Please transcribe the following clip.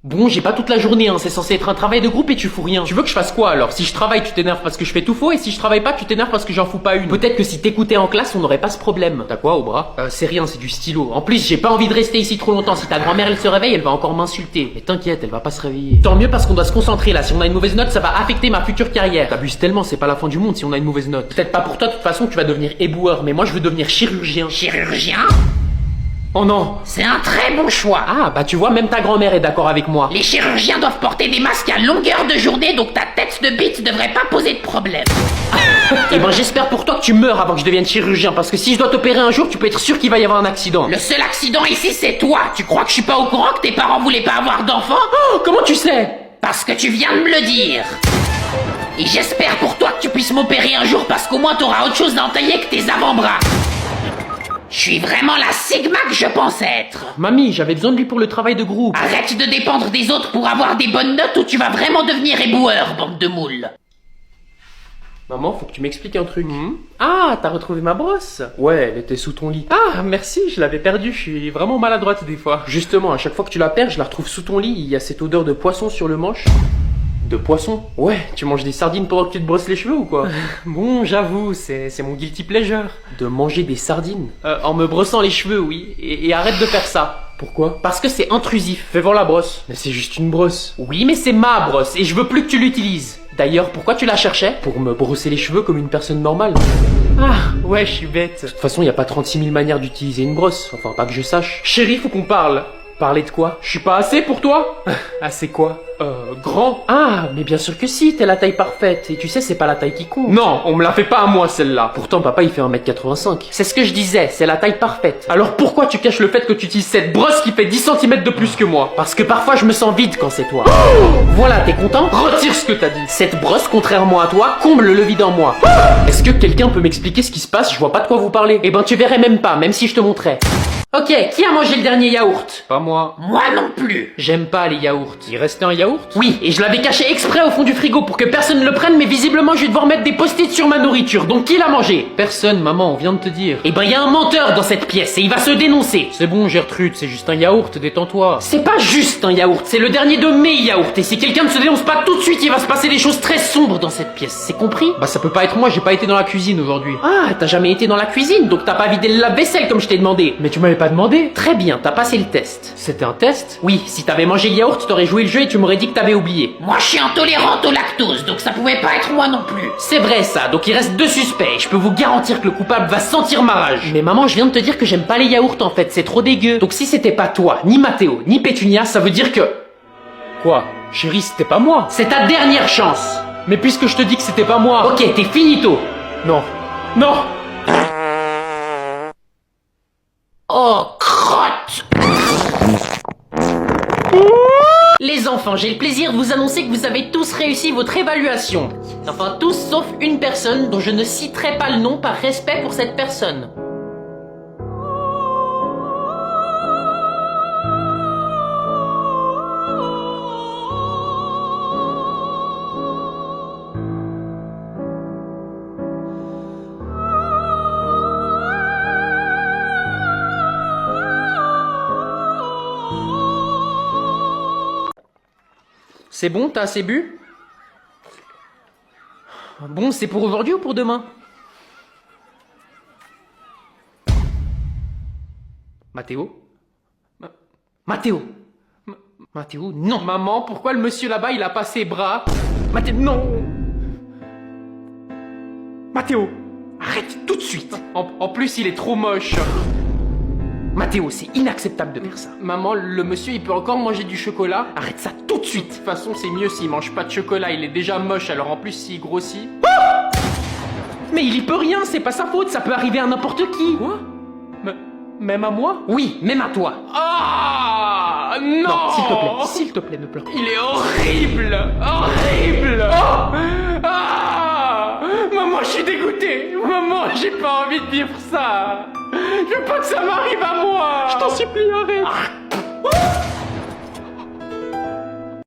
Bon, j'ai pas toute la journée, hein, c'est censé être un travail de groupe et tu fous rien. Tu veux que je fasse quoi alors? Si je travaille, tu t'énerves parce que je fais tout faux, et si je travaille pas, tu t'énerves parce que j'en fous pas une. Peut-être que si t'écoutais en classe, on n'aurait pas ce problème. T'as quoi au bras? C'est rien, c'est du stylo. En plus, j'ai pas envie de rester ici trop longtemps. Si ta grand-mère elle se réveille, elle va encore m'insulter. Mais t'inquiète, elle va pas se réveiller. Tant mieux parce qu'on doit se concentrer là. Si on a une mauvaise note, ça va affecter ma future carrière. T'abuses tellement, c'est pas la fin du monde si on a une mauvaise note. Peut-être pas pour toi, de toute façon, tu vas devenir éboueur, mais moi je veux devenir chirurgien. Chirurgien? Oh non! C'est un très bon choix. Ah, bah tu vois, même ta grand-mère est d'accord avec moi. Les chirurgiens doivent porter des masques à longueur de journée, donc ta tête de bite devrait pas poser de problème. Eh ben j'espère pour toi que tu meurs avant que je devienne chirurgien, parce que si je dois t'opérer un jour, tu peux être sûr qu'il va y avoir un accident. Le seul accident ici, c'est toi. Tu crois que je suis pas au courant que tes parents voulaient pas avoir d'enfants? Oh, comment tu sais? Parce que tu viens de me le dire. Et j'espère pour toi que tu puisses m'opérer un jour, parce qu'au moins t'auras autre chose à entailler que tes avant-bras. Je suis vraiment la Sigma que je pense être. Mamie, j'avais besoin de lui pour le travail de groupe. Arrête de dépendre des autres pour avoir des bonnes notes ou tu vas vraiment devenir éboueur, bande de moules. Maman, faut que tu m'expliques un truc. Ah, t'as retrouvé ma brosse? Ouais, elle était sous ton lit. Ah, merci, je l'avais perdue, je suis vraiment maladroite des fois. Justement, à chaque fois que tu la perds, je la retrouve sous ton lit, il y a cette odeur de poisson sur le manche. De poisson? Ouais, tu manges des sardines pendant que tu te brosses les cheveux ou quoi? Bon, j'avoue, c'est mon guilty pleasure. De manger des sardines? En me brossant les cheveux, oui. Et arrête de faire ça. Pourquoi? Parce que c'est intrusif. Fais voir la brosse. Mais c'est juste une brosse. Oui, mais c'est ma brosse et je veux plus que tu l'utilises. D'ailleurs, pourquoi tu la cherchais? Pour me brosser les cheveux comme une personne normale. Ah, ouais, je suis bête. De toute façon, y a pas 36 000 manières d'utiliser une brosse. Enfin, pas que je sache. Chérie, faut qu'on parle. Parler de quoi? Je suis pas assez pour toi? Assez quoi? Grand. Ah, mais bien sûr que si, t'es la taille parfaite. Et tu sais, c'est pas la taille qui compte. Non, on me la fait pas à moi, celle-là. Pourtant, papa, il fait 1m85. C'est ce que je disais, c'est la taille parfaite. Alors pourquoi tu caches le fait que tu utilises cette brosse qui fait 10 cm de plus que moi? Parce que parfois, je me sens vide quand c'est toi. Voilà, t'es content? Retire ce que t'as dit. Cette brosse, contrairement à toi, comble le vide en moi. Est-ce que quelqu'un peut m'expliquer ce qui se passe? Je vois pas de quoi vous parlez. Eh ben, tu verrais même pas, même si je te montrais. Ok, qui a mangé le dernier yaourt? Pas moi. Moi non plus. J'aime pas les yaourts. Il restait un yaourt? Oui, et je l'avais caché exprès au fond du frigo pour que personne ne le prenne, mais visiblement je vais devoir mettre des post-it sur ma nourriture. Donc qui l'a mangé? Personne, maman, on vient de te dire. Eh ben y a un menteur dans cette pièce et il va se dénoncer. C'est bon, Gertrude, c'est juste un yaourt, détends-toi. C'est pas juste un yaourt, c'est le dernier de mes yaourts. Et si quelqu'un ne se dénonce pas tout de suite, il va se passer des choses très sombres dans cette pièce. C'est compris? Bah ça peut pas être moi, j'ai pas été dans la cuisine aujourd'hui. Ah, t'as jamais été dans la cuisine, donc t'as pas vidé le lave-vaisselle comme je t'ai demandé. Mais tu m'avais pas demandé. Très bien, t'as passé le test. C'était un test? Oui, si t'avais mangé le yaourt, t'aurais joué le jeu et tu m'aurais dit que t'avais oublié. Moi je suis intolérante au lactose, donc ça pouvait pas être moi non plus. C'est vrai ça, donc il reste 2 suspects et je peux vous garantir que le coupable va sentir ma rage. Mais maman, je viens de te dire que j'aime pas les yaourts en fait, c'est trop dégueu. Donc si c'était pas toi, ni Mathéo, ni Pétunia, ça veut dire que... Quoi? Chérie, c'était pas moi. C'est ta dernière chance. Mais puisque je te dis que c'était pas moi... Ok, t'es finito. Non. Non. Oh, crotte! Les enfants, j'ai le plaisir de vous annoncer que vous avez tous réussi votre évaluation. Enfin, tous sauf une personne dont je ne citerai pas le nom par respect pour cette personne. C'est bon, t'as assez bu? Bon, c'est pour aujourd'hui ou pour demain? Mathéo? Mathéo? Mathéo? Non! Maman, pourquoi le monsieur là-bas, il a pas ses bras? Mathéo, non! Mathéo! Arrête tout de suite! En plus, il est trop moche! Mathéo, c'est inacceptable de faire ça. Maman, le monsieur, il peut encore manger du chocolat? Arrête ça tout de suite. De toute façon, c'est mieux s'il mange pas de chocolat, il est déjà moche, alors en plus, s'il grossit... Ah! Mais il y peut rien, c'est pas sa faute, ça peut arriver à n'importe qui. Quoi? Même à moi? Oui, même à toi. Ah! Non! Non, s'il te plaît, ne pleure pas. Il est horrible! Horrible! Oh! Ah! Maman, je suis dégoûté! Maman, j'ai pas envie de vivre ça! Je veux pas que ça m'arrive à moi! Je t'en supplie, arrête!